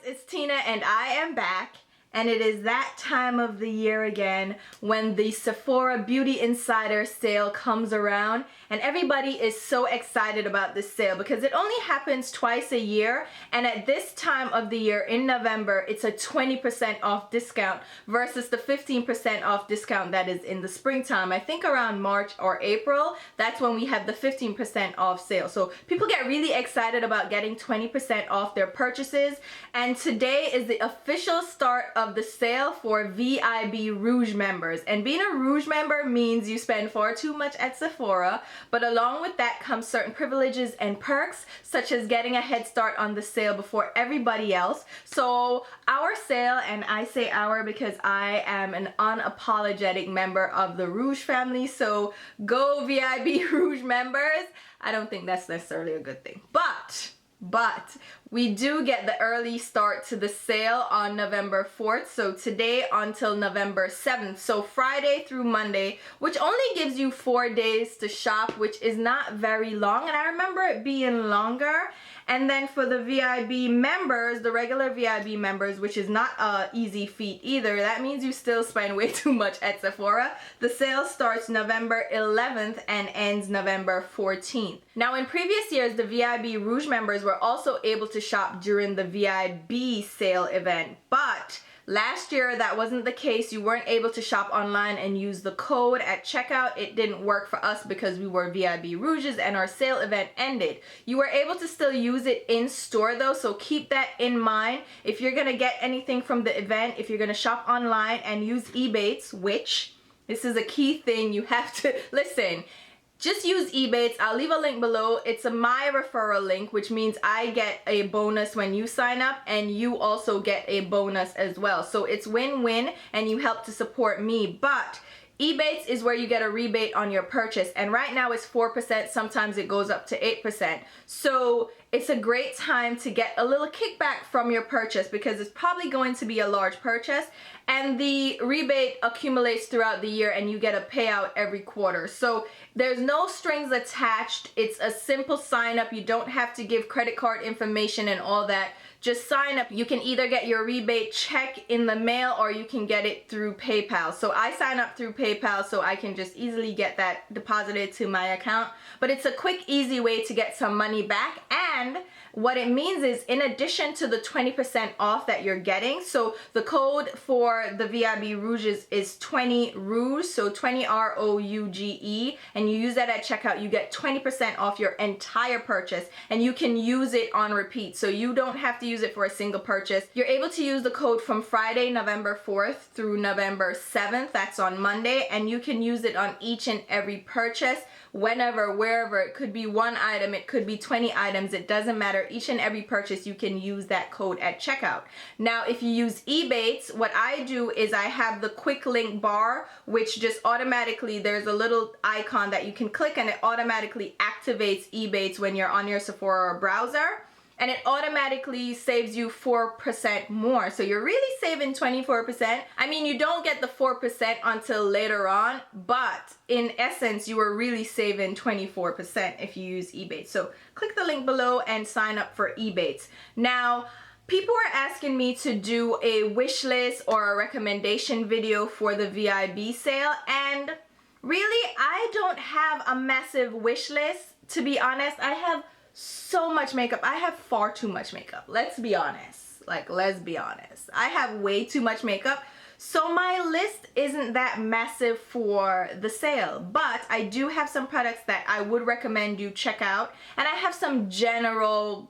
it's Tina and I am back, and it is that time of the year again when the Sephora Beauty Insider sale comes around, and everybody is so excited about this sale because it only happens twice a year, and at this time of the year in November it's a 20% off discount versus the 15% off discount that is in the springtime. I think around March or April, that's when we have the 15% off sale. So people get really excited about getting 20% off their purchases, and today is the official start of the sale for VIB Rouge members. And being a Rouge member means you spend far too much at Sephora, but along with that comes certain privileges and perks, such as getting a head start on the sale before everybody else. So our sale, and I say our because I am an unapologetic member of the Rouge family, so go VIB Rouge members. I don't think that's necessarily a good thing, but we do get the early start to the sale on November 4th, so today until November 7th, so Friday through Monday, which only gives you 4 days to shop, which is not very long, and I remember it being longer. And then for the VIB members, the regular VIB members, which is not a easy feat either, that means you still spend way too much at Sephora. The sale starts November 11th and ends November 14th. Now in previous years, the VIB Rouge members were also able to shop during the VIB sale event, but last year that wasn't the case. You weren't able to shop online and use the code at checkout. It didn't work for us because we were VIB Rouges and our sale event ended. You were able to still use it in store though, so keep that in mind. If you're gonna get anything from the event, if you're gonna shop online and use EBATES, which this is a key thing you have to listen. Just use EBATES. I'll leave a link below. It's my referral link, which means I get a bonus when you sign up and you also get a bonus as well. So it's win-win and you help to support me. But EBATES is where you get a rebate on your purchase, and right now it's 4%, sometimes it goes up to 8%. So it's a great time to get a little kickback from your purchase because it's probably going to be a large purchase, and the rebate accumulates throughout the year and you get a payout every quarter. So there's no strings attached. It's a simple sign up. You don't have to give credit card information and all that. Just sign up. You can either get your rebate check in the mail or you can get it through PayPal. So I sign up through PayPal so I can just easily get that deposited to my account. But it's a quick, easy way to get some money back, and what it means is in addition to the 20% off that you're getting, so the code for the VIB Rouges is 20 Rouge, so 20 ROUGE, and you use that at checkout, you get 20% off your entire purchase, and you can use it on repeat, so you don't have to use it for a single purchase. You're able to use the code from Friday, November 4th through November 7th, that's on Monday, and you can use it on each and every purchase, whenever, wherever. It could be 1 item, it could be 20 items, it doesn't matter. Each and every purchase you can use that code at checkout. Now if you use EBATES, what I do is I have the quick link bar, which just automatically, there's a little icon that you can click and it automatically activates EBATES when you're on your Sephora browser, and it automatically saves you 4% more. So you're really saving 24%. I mean, you don't get the 4% until later on, but in essence, you are really saving 24% if you use EBATES. So click the link below and sign up for EBATES. Now, people are asking me to do a wish list or a recommendation video for the VIB sale, and really, I don't have a massive wish list, to be honest. I have so much makeup. I have far too much makeup. Let's be honest. Let's be honest. I have way too much makeup. So my list isn't that massive for the sale, but I do have some products that I would recommend you check out, and I have some general,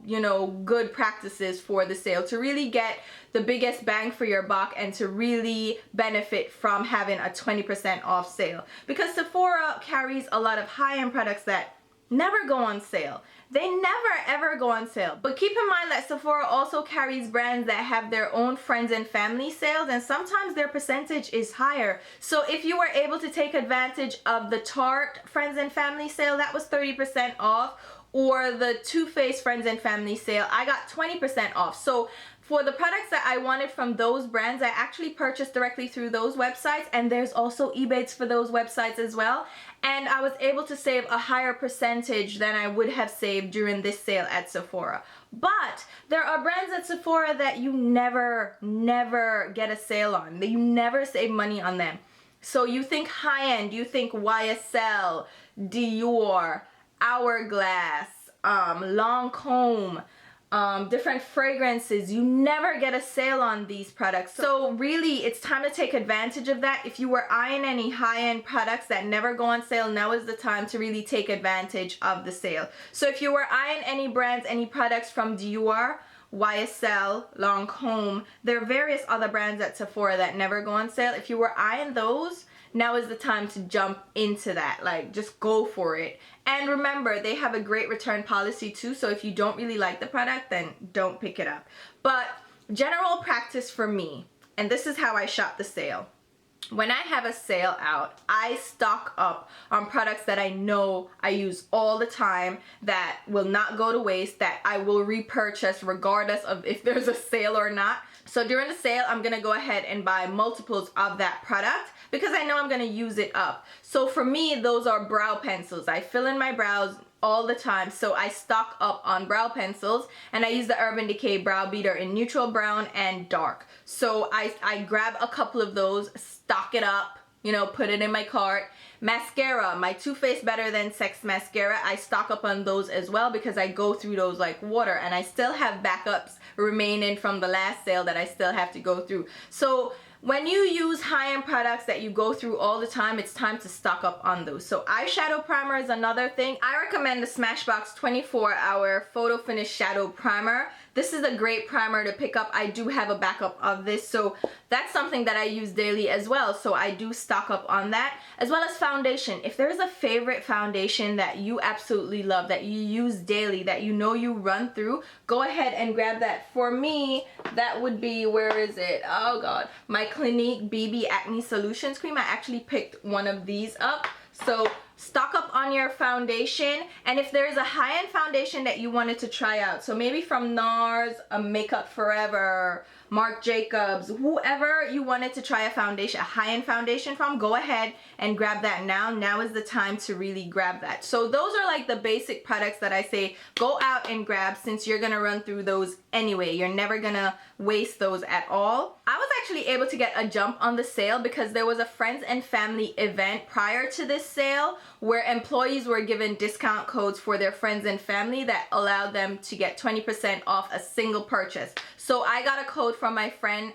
good practices for the sale to really get the biggest bang for your buck and to really benefit from having a 20% off sale, because Sephora carries a lot of high-end products that never go on sale. They never ever go on sale. But keep in mind that Sephora also carries brands that have their own friends and family sales, and sometimes their percentage is higher. So if you were able to take advantage of the Tarte friends and family sale, that was 30% off, or the Too Faced Friends and Family sale, I got 20% off. So for the products that I wanted from those brands, I actually purchased directly through those websites, and there's also EBATES for those websites as well. And I was able to save a higher percentage than I would have saved during this sale at Sephora. But there are brands at Sephora that you never get a sale on, that you never save money on them. So you think high-end, you think YSL, Dior, Hourglass, Lancome, different fragrances, you never get a sale on these products. So really, it's time to take advantage of that. If you were eyeing any high-end products that never go on sale, now is the time to really take advantage of the sale. So if you were eyeing any brands, any products from Dior, YSL, Lancome, there are various other brands at Sephora that never go on sale. If you were eyeing those, now is the time to jump into that. Like, just go for it. And remember, they have a great return policy too, so if you don't really like the product, then don't pick it up. But general practice for me, and this is how I shop the sale. When I have a sale out, I stock up on products that I know I use all the time, that will not go to waste, that I will repurchase regardless of if there's a sale or not. So during the sale, I'm gonna go ahead and buy multiples of that product because I know I'm gonna use it up. So for me, those are brow pencils. I fill in my brows all the time, so I stock up on brow pencils, and I use the Urban Decay Brow Beater in neutral brown and dark. So I grab a couple of those, stock it up, you know, put it in my cart. Mascara, my Too Faced Better Than Sex mascara, I stock up on those as well because I go through those like water, and I still have backups remaining from the last sale that I still have to go through. So when you use high-end products that you go through all the time, it's time to stock up on those. So eyeshadow primer is another thing. I recommend the Smashbox 24-Hour Photo Finish Shadow Primer. This is a great primer to pick up. I do have a backup of this, so that's something that I use daily as well. So I do stock up on that, as well as foundation. If there's a favorite foundation that you absolutely love, that you use daily, that you know you run through, go ahead and grab that. For me, that would be, where is it? Oh God, my Clinique BB Acne Solutions Cream. I actually picked one of these up. So stock up on your foundation, and if there's a high-end foundation that you wanted to try out, so maybe from NARS, Makeup Forever, Marc Jacobs, whoever you wanted to try a foundation, a high-end foundation from, go ahead and grab that now. Now is the time to really grab that. So those are like the basic products that I say go out and grab, since you're gonna run through those anyway. You're never gonna waste those at all. I was actually able to get a jump on the sale because there was a friends and family event prior to this sale where employees were given discount codes for their friends and family that allowed them to get 20% off a single purchase. So I got a code from my friend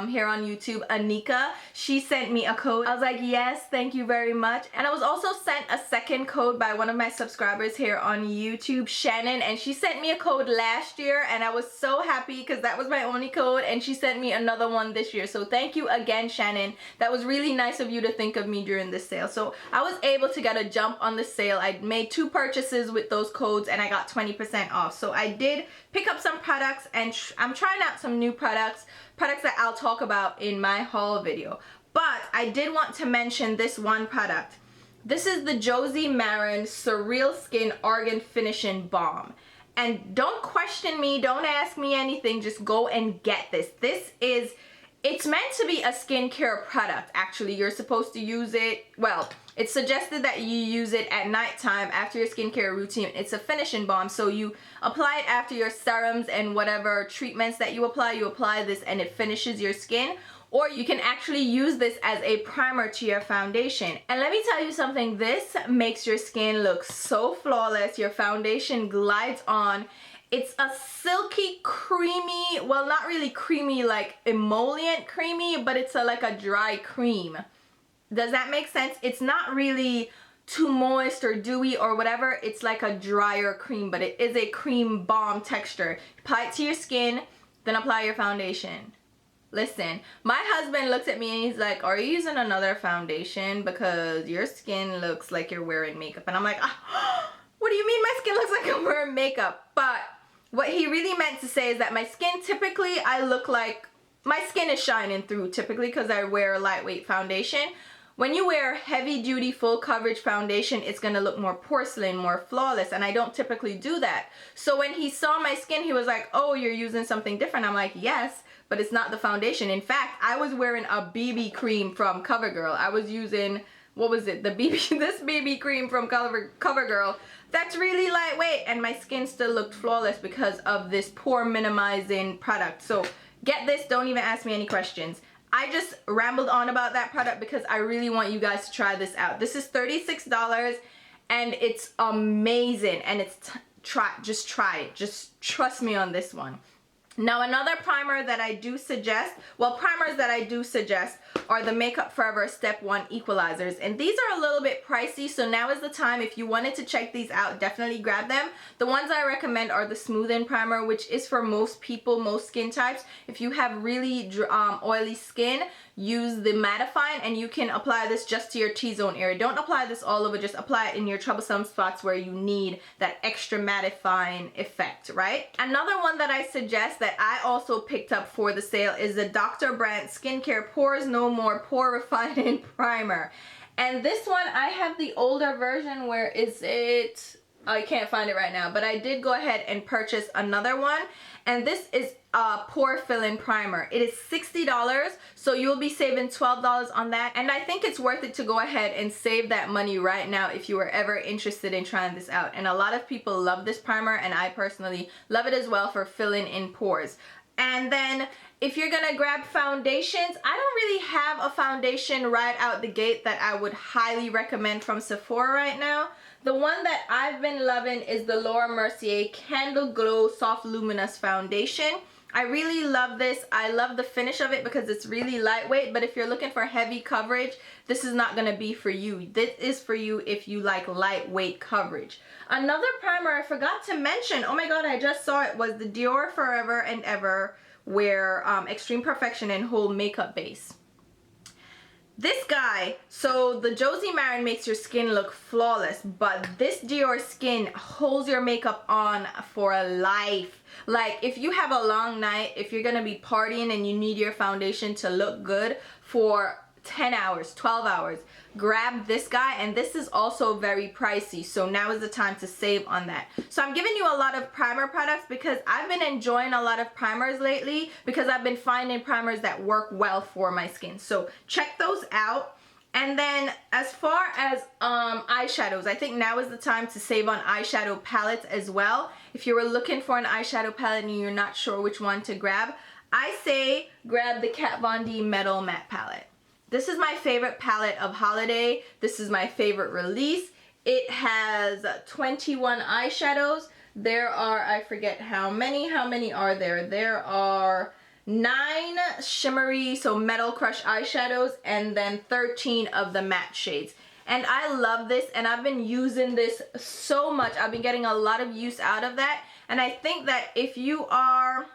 here on YouTube, Anika. She sent me a code. I was like, yes, thank you very much. And I was also sent a second code by one of my subscribers here on YouTube, Shannon, and she sent me a code last year, and I was so happy because that was my only code, and she sent me another one this year. So thank you again, Shannon. That was really nice of you to think of me during this sale. So I was able to get a jump on the sale. I made 2 purchases with those codes and I got 20% off. So I did pick up some products, and I'm trying out some new products that I'll talk about in my haul video. But I did want to mention this one product. This is the Josie Maran Surreal Skin Argan Finishing Balm. And don't question me, don't ask me anything, just go and get this. It's meant to be a skincare product, actually. You're supposed to use it, well, it's suggested that you use it at nighttime after your skincare routine. It's a finishing balm, so you apply it after your serums and whatever treatments that you apply this and it finishes your skin. Or you can actually use this as a primer to your foundation. And let me tell you something, this makes your skin look so flawless. Your foundation glides on. It's a silky, creamy, well, not really creamy like emollient creamy, but it's like a dry cream. Does that make sense? It's not really too moist or dewy or whatever. It's like a drier cream, but it is a cream balm texture. Apply it to your skin, then apply your foundation. Listen, my husband looks at me and he's like, are you using another foundation? Because your skin looks like you're wearing makeup. And I'm like, oh, what do you mean my skin looks like I'm wearing makeup? But what he really meant to say is that my skin, typically I look like, my skin is shining through typically because I wear a lightweight foundation. when you wear heavy duty full coverage foundation, it's gonna look more porcelain, more flawless, and I don't typically do that. So when he saw my skin, he was like, oh, you're using something different. I'm like, yes, but it's not the foundation. In fact, I was wearing a BB cream from CoverGirl. I was using, what was it, this BB cream from CoverGirl that's really lightweight, and my skin still looked flawless because of this pore minimizing product. So get this, don't even ask me any questions. I just rambled on about that product because I really want you guys to try this out. This is $36 and it's amazing, and it's just try it. Just trust me on this one. Now, another primer that I do suggest, well, primers that I do suggest are the Makeup Forever Step 1 Equalizers. And these are a little bit pricey, so now is the time. If you wanted to check these out, definitely grab them. The ones I recommend are the Smooth-In Primer, which is for most people, most skin types. If you have really oily skin, use the mattifying, and you can apply this just to your T-zone area. Don't apply this all over, just apply it in your troublesome spots where you need that extra mattifying effect, right? Another one that I suggest that I also picked up for the sale is the Dr. Brandt Skincare Pores No More Pore Refining Primer. And this one, I have the older version. Where is it? I can't find it right now, but I did go ahead and purchase another one, and this is a pore filling primer. It is $60, so you'll be saving $12 on that, and I think it's worth it to go ahead and save that money right now if you were ever interested in trying this out. And a lot of people love this primer, and I personally love it as well for filling in pores. And then if you're gonna grab foundations, I don't really have a foundation right out the gate that I would highly recommend from Sephora right now. The one that I've been loving is the Laura Mercier Candle Glow Soft Luminous Foundation. I really love this. I love the finish of it because it's really lightweight, but if you're looking for heavy coverage, this is not gonna be for you. This is for you if you like lightweight coverage. Another primer I forgot to mention, oh my god, I just saw it, was the Dior Forever and Ever Wear Extreme Perfection and Whole Makeup Base. This guy, so the Josie Maran makes your skin look flawless, but this Dior Skin holds your makeup on for a life. Like, if you have a long night, if you're gonna be partying and you need your foundation to look good for 10 hours, 12 hours, grab this guy. And this is also very pricey, so now is the time to save on that. So I'm giving you a lot of primer products because I've been enjoying a lot of primers lately, because I've been finding primers that work well for my skin. So check those out. And then as far as eyeshadows, I think now is the time to save on eyeshadow palettes as well. If you were looking for an eyeshadow palette and you're not sure which one to grab, I say grab the Kat Von D Metal Matte Palette. This is my favorite palette of holiday. This is my favorite release. It has 21 eyeshadows. There are, I forget how many are there? There are 9 shimmery, so Metal Crush eyeshadows, and then 13 of the matte shades. And I love this, and I've been using this so much. I've been getting a lot of use out of that. And I think that if you are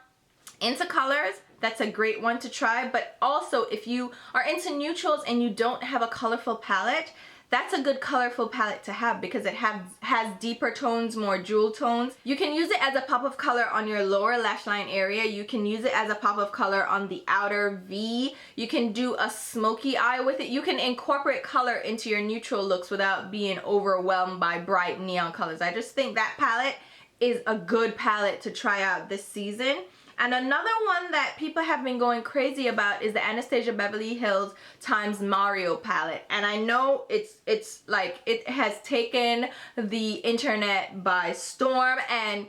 into colors, that's a great one to try. But also, if you are into neutrals and you don't have a colorful palette, that's a good colorful palette to have because it has deeper tones, more jewel tones. You can use it as a pop of color on your lower lash line area. You can use it as a pop of color on the outer V. You can do a smoky eye with it. You can incorporate color into your neutral looks without being overwhelmed by bright neon colors. I just think that palette is a good palette to try out this season. And another one that people have been going crazy about is the Anastasia Beverly Hills times Mario palette. And I know it's like, it has taken the internet by storm, and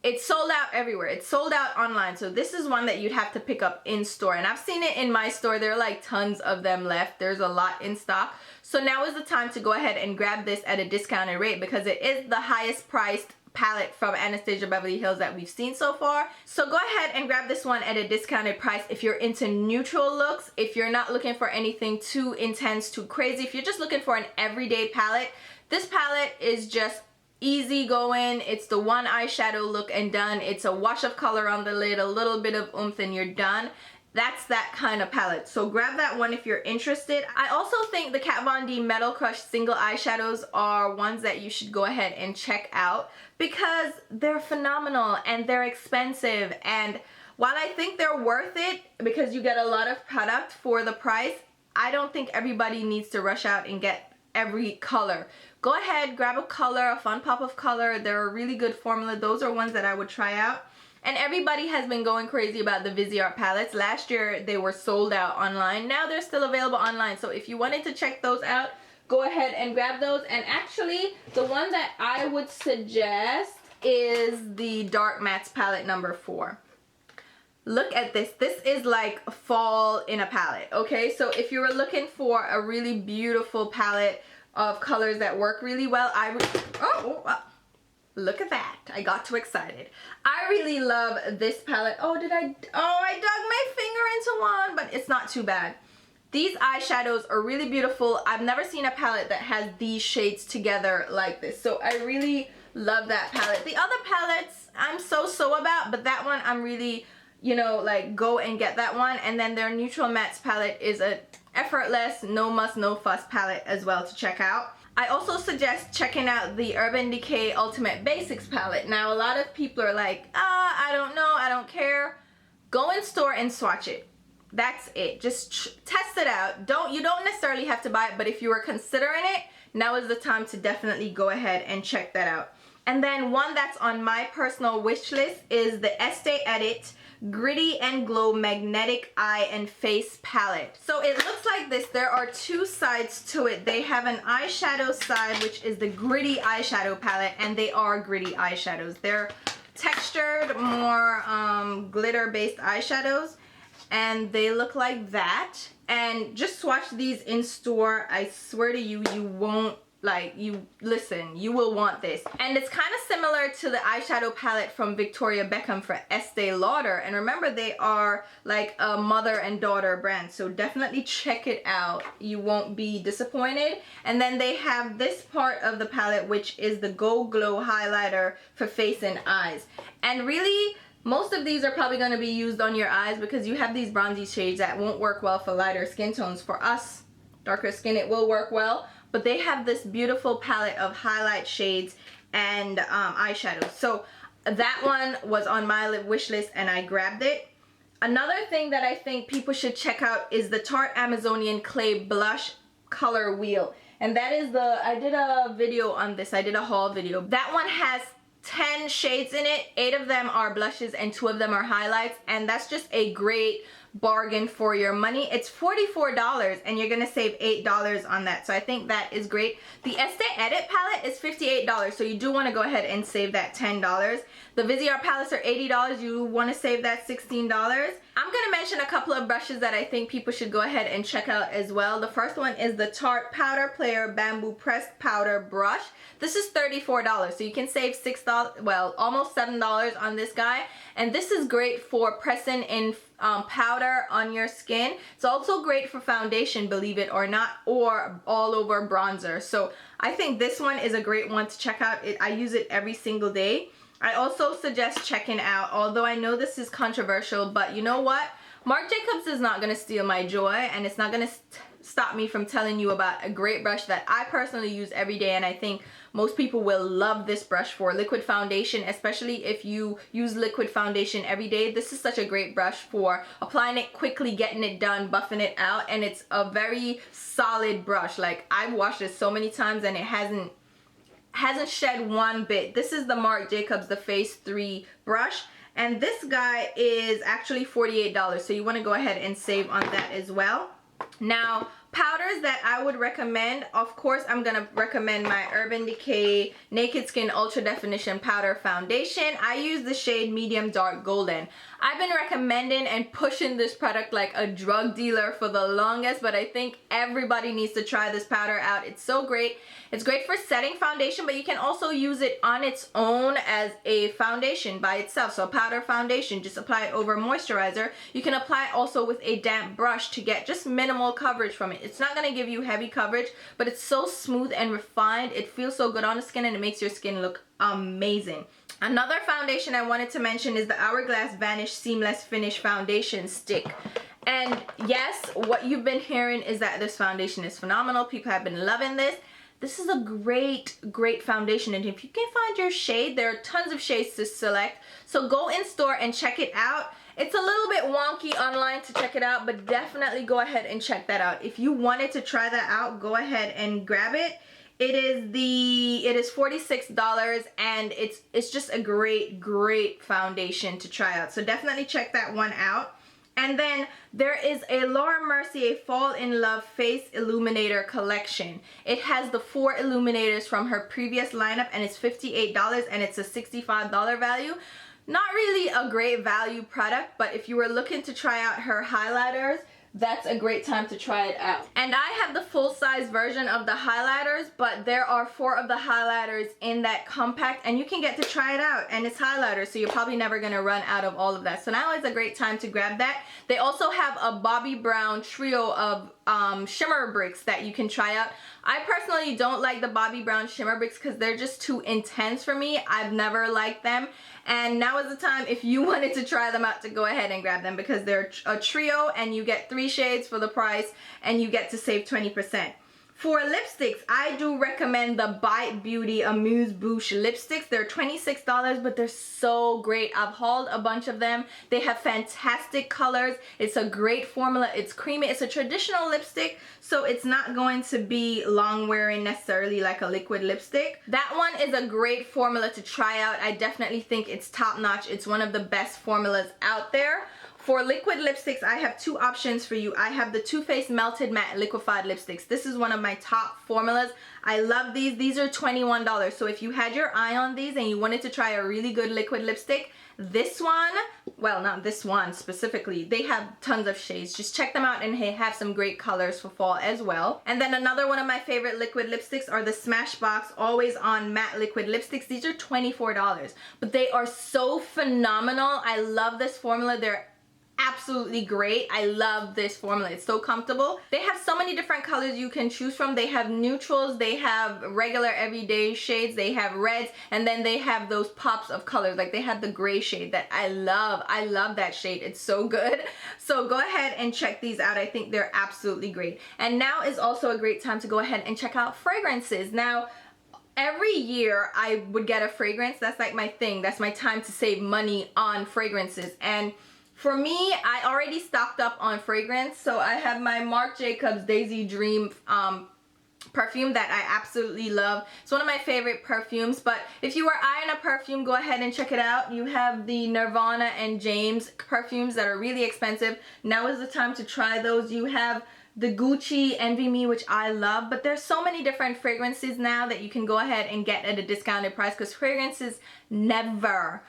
it's sold out everywhere. It's sold out online. So this is one that you'd have to pick up in store. And I've seen it in my store. There are like tons of them left. There's a lot in stock. So now is the time to go ahead and grab this at a discounted rate because it is the highest priced palette from Anastasia Beverly Hills that we've seen so far. So go ahead and grab this one at a discounted price if you're into neutral looks, if you're not looking for anything too intense, too crazy, if you're just looking for an everyday palette. This palette is just easy going. It's the one eyeshadow look and done. It's a wash of color on the lid, a little bit of oomph, and you're done. That's that kind of palette. So grab that one if you're interested. I also think the Kat Von D Metal Crush single eyeshadows are ones that you should go ahead and check out because they're phenomenal and they're expensive. And while I think they're worth it because you get a lot of product for the price, I don't think everybody needs to rush out and get every color. Go ahead, grab a color, a fun pop of color. They're a really good formula. Those are ones that I would try out. And everybody has been going crazy about the Viseart palettes. Last year they were sold out online. Now they're still available online. So if you wanted to check those out, go ahead and grab those. And actually, the one that I would suggest is the Dark Mattes palette number 4. Look at this. This is like fall in a palette, okay? So if you were looking for a really beautiful palette of colors that work really well, look at that. I got too excited. I really love this palette. I dug my finger into one, but it's not too bad. These eyeshadows are really beautiful. I've never seen a palette that has these shades together like this. So I really love that palette. The other palettes I'm so about, but that one I'm really, you know, like, go and get that one. And then their Neutral Mattes palette is a effortless, no muss, no fuss palette as well to check out. I also suggest checking out the Urban Decay Ultimate Basics palette. Now, a lot of people are like, I don't know, I don't care. Go in store and swatch it. That's it. Just test it out. You don't necessarily have to buy it, but if you were considering it, now is the time to definitely go ahead and check that out. And then one that's on my personal wish list is the Estee Edit Gritty and Glow Magnetic Eye and Face Palette. So it looks like this. There are two sides to it. They have an eyeshadow side, which is the gritty eyeshadow palette, and they are gritty eyeshadows. They're textured, more glitter-based eyeshadows, and they look like that. And just swatch these in store. I swear to you, you won't, like, you will want this. And it's kind of similar to the eyeshadow palette from Victoria Beckham for Estee Lauder. And remember, they are like a mother and daughter brand. So definitely check it out. You won't be disappointed. And then they have this part of the palette, which is the Go Glow highlighter for face and eyes. And really, most of these are probably going to be used on your eyes because you have these bronzy shades that won't work well for lighter skin tones. For us, darker skin, it will work well. But they have this beautiful palette of highlight shades and eyeshadows. So that one was on my wish list and I grabbed it. Another thing that I think people should check out is the Tarte Amazonian Clay Blush Color Wheel. And that is I did a video on this. I did a haul video. That one has 10 shades in it. 8 of them are blushes and 2 of them are highlights. And that's just a great bargain for your money. It's $44 and you're gonna save $8 on that, so I think that is great. The Estee Edit palette is $58, so you do want to go ahead and save that $10. The Viseart palettes are $80. You want to save that $16. I'm gonna mention a couple of brushes that I think people should go ahead and check out as well. The first one is the Tarte Powder Player Bamboo Pressed Powder Brush. This is $34, so you can save $6, well, almost $7 on this guy. And this is great for pressing in powder on your skin. It's also great for foundation, believe it or not, or all over bronzer. So I think this one is a great one to check out. I use it every single day. I also suggest checking out, although I know this is controversial, but you know what? Marc Jacobs is not going to steal my joy, and it's not going to stop me from telling you about a great brush that I personally use every day, and I think most people will love this brush for liquid foundation, especially if you use liquid foundation every day. This is such a great brush for applying it quickly, getting it done, buffing it out, and it's a very solid brush. Like, I've washed it so many times and it hasn't shed one bit. This is the Marc Jacobs, the Phase 3 brush, and this guy is actually $48, so you want to go ahead and save on that as well. Now, powders that I would recommend, of course, I'm going to recommend my Urban Decay Naked Skin Ultra Definition Powder Foundation. I use the shade Medium Dark Golden. I've been recommending and pushing this product like a drug dealer for the longest, but I think everybody needs to try this powder out. It's so great. It's great for setting foundation, but you can also use it on its own as a foundation by itself. So a powder foundation, just apply it over moisturizer. You can apply it also with a damp brush to get just minimal coverage from it. It's not going to give you heavy coverage, but it's so smooth and refined. It feels so good on the skin and it makes your skin look amazing. Another foundation I wanted to mention is the Hourglass Vanish Seamless Finish Foundation Stick. And yes, what you've been hearing is that this foundation is phenomenal. People have been loving this. This is a great foundation, and if you can find your shade, there are tons of shades to select. So go in store and check it out. It's a little bit wonky online to check it out, but definitely go ahead and check that out. If you wanted to try that out, go ahead and grab it. It is $46, and it's just a great foundation to try out. So definitely check that one out. And then there is a Laura Mercier Fall in Love Face Illuminator collection. It has the 4 illuminators from her previous lineup, and it's $58, and it's a $65 value. Not really a great value product, but if you were looking to try out her highlighters, that's a great time to try it out. And I have the full-size version of the highlighters, but there are 4 of the highlighters in that compact, and you can get to try it out, and it's highlighters, so you're probably never gonna run out of all of that. So now is a great time to grab that. They also have a Bobbi Brown trio of shimmer bricks that you can try out. I personally don't like the Bobbi Brown shimmer bricks because they're just too intense for me. I've never liked them. And now is the time, if you wanted to try them out, to go ahead and grab them, because they're a trio and you get 3 shades for the price and you get to save 20%. For lipsticks, I do recommend the Bite Beauty Amuse Bouche lipsticks. They're $26, but they're so great. I've hauled a bunch of them. They have fantastic colors. It's a great formula. It's creamy. It's a traditional lipstick, so it's not going to be long wearing necessarily like a liquid lipstick. That one is a great formula to try out. I definitely think it's top notch. It's one of the best formulas out there. For liquid lipsticks, I have 2 options for you. I have the Too Faced Melted Matte Liquefied Lipsticks. This is one of my top formulas. I love these. These are $21. So if you had your eye on these and you wanted to try a really good liquid lipstick, this one, well, not this one specifically, they have tons of shades. Just check them out, and they have some great colors for fall as well. And then another one of my favorite liquid lipsticks are the Smashbox Always On Matte Liquid Lipsticks. These are $24, but they are so phenomenal. I love this formula. They're absolutely great. I love this formula. It's so comfortable. They have so many different colors you can choose from. They have neutrals, they have regular everyday shades, they have reds, and then they have those pops of colors. Like they have the gray shade that I love. I love that shade. It's so good. So go ahead and check these out. I think they're absolutely great. And now is also a great time to go ahead and check out fragrances. Now, every year I would get a fragrance. That's like my thing. That's my time to save money on fragrances. And for me, I already stocked up on fragrance, so I have my Marc Jacobs Daisy Dream perfume that I absolutely love. It's one of my favorite perfumes, but if you are eyeing a perfume, go ahead and check it out. You have the Nirvana and James perfumes that are really expensive. Now is the time to try those. You have the Gucci Envy Me, which I love, but there's so many different fragrances now that you can go ahead and get at a discounted price, because fragrances never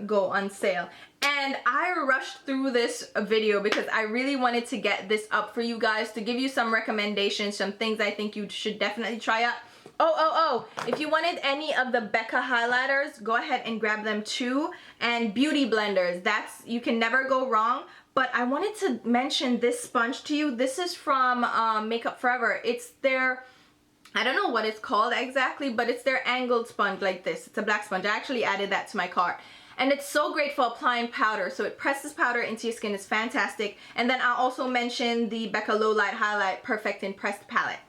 go on sale. And I rushed through this video because I really wanted to get this up for you guys, to give you some recommendations, some things I think you should definitely try out. Oh, if you wanted any of the Becca highlighters, go ahead and grab them too. And beauty blenders, you can never go wrong. But I wanted to mention this sponge to you. This is from Makeup Forever. It's their, I don't know what it's called exactly, but it's their angled sponge like this. It's a black sponge. I actually added that to my cart. And it's so great for applying powder. So it presses powder into your skin. It's fantastic. And then I'll also mention the Becca Low Light Highlight Perfect and Pressed Palette.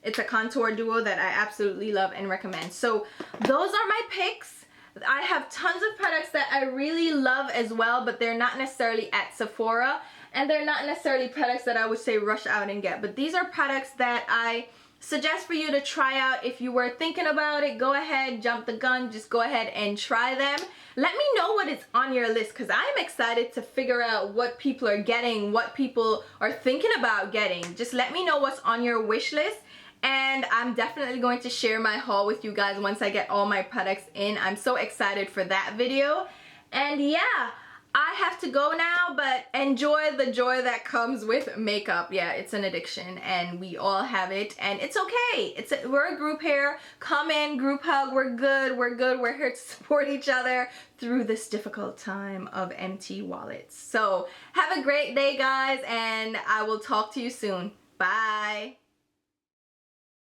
It's a contour duo that I absolutely love and recommend. So those are my picks. I have tons of products that I really love as well, but they're not necessarily at Sephora, and they're not necessarily products that I would say rush out and get. But these are products that I suggest for you to try out. If you were thinking about it, go ahead, jump the gun, just go ahead and try them. Let me know what is on your list, because I'm excited to figure out what people are getting, what people are thinking about getting. Just let me know what's on your wish list. And I'm definitely going to share my haul with you guys once I get all my products in. I'm so excited for that video. And yeah, I have to go now, but enjoy the joy that comes with makeup. Yeah, it's an addiction and we all have it, and it's okay. We're a group here. Come in, group hug. We're good. We're here to support each other through this difficult time of empty wallets. So have a great day, guys, and I will talk to you soon. Bye.